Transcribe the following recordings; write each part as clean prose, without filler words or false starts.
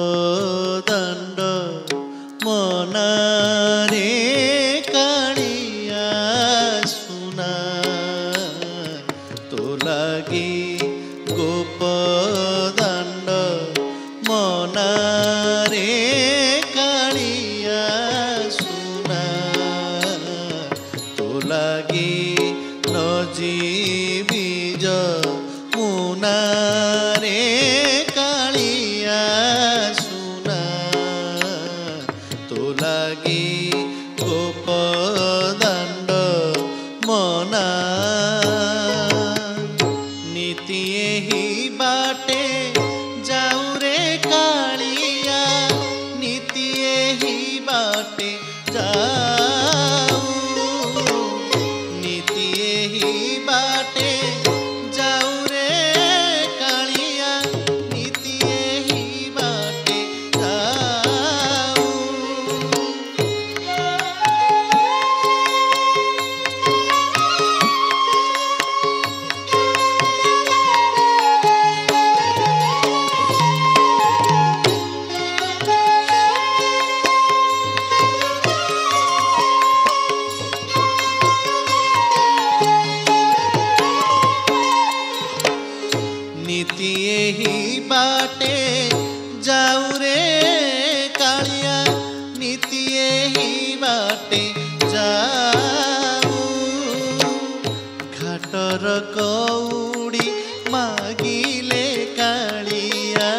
गोपदण्ड मनारे कालिया सुना तो लागी गोपदण्ड मनारे कालिया सुना तो लागी नजीबी मुनारे कालिया सुना तो लागी गोपदण्ड मना नीति ही बाटे जाऊ रे कालिया नीति ही बाटे जाऊ नीति ही बाटे जाऊ रे कालिया नीति ही बाटे जाऊ नीति ही बाटे जाऊ रे कालिया नीति ही बाटे जाऊ घाटर कौड़ी मागिले कालिया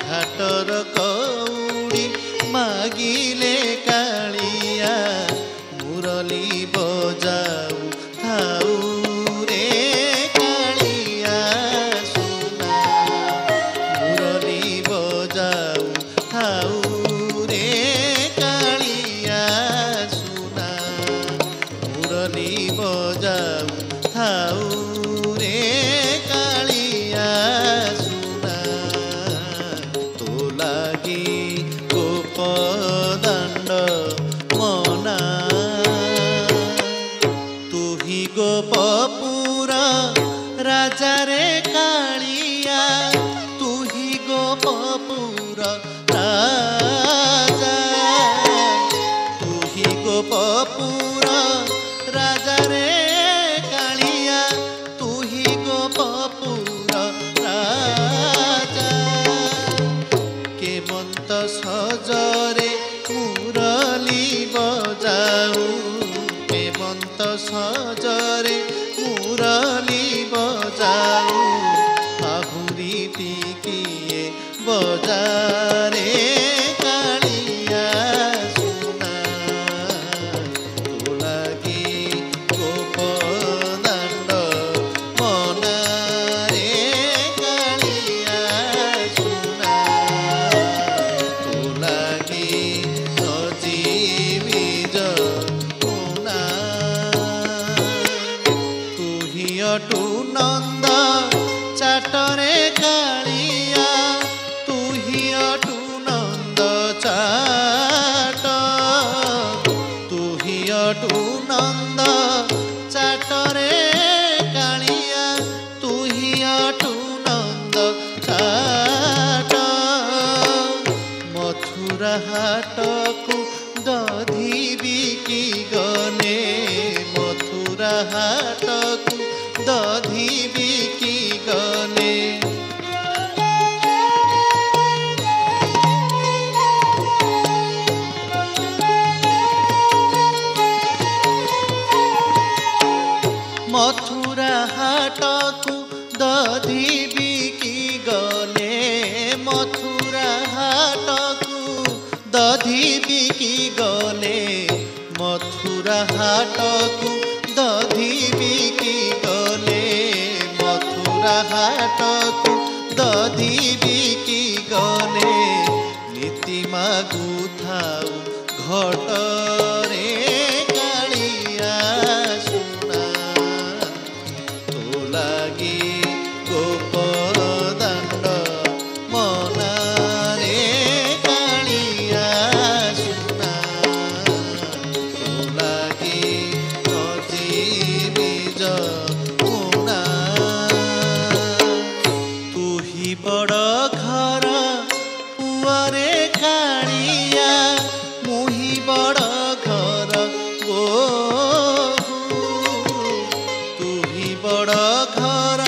घाटर कौड़ी मागिले कालिया मुरली बजाऊ थाऊ रे कालिया सुना मुरली बजाऊ थाऊ रे कालिया सुना मुरली बजाऊ थाऊ रे कालिया सुना तो लागी गोपदण्ड मना तू ही गोपपुर राजा रे कालिया तू ही गोपपुर राजा तू ही गोपपुर राजा रे कालिया तू ही गोपपुर राजा केमंत सजरे मुरली बजाऊ केमंत सजरे मुरली बजाऊ आहुरी टिकिए बजारे कालिया सुना तो लागी गोपदण्ड मनारे कालिया सुना तो लागी नजीबी मुना तू ही अटू नंद चाटरे कालिया तू ही अटू नंद चाट तू ही अटू नंद चाटरे कालिया तू ही अटू नंद चाट मथुरा हाटकू दधी बिकी गले मथुरा हाटकू दधी बिकी गले मथुरा हाटकू दधी बिकी गले मथुरा हाटकू दधी बिकी गले मथुरा हाटकू दधी बिकी गले मथुरा मथुरा हाट को दधि बिकी गले नीति मागुथाऊ घटरे कालिया सुना तो लागी गोपदाण्ड मनारे कालिया सुना तो लागी निज मुना तू ही बड़ घर पुअरे कालिया मुही बड़ घर बोहू तू ही बड़ घर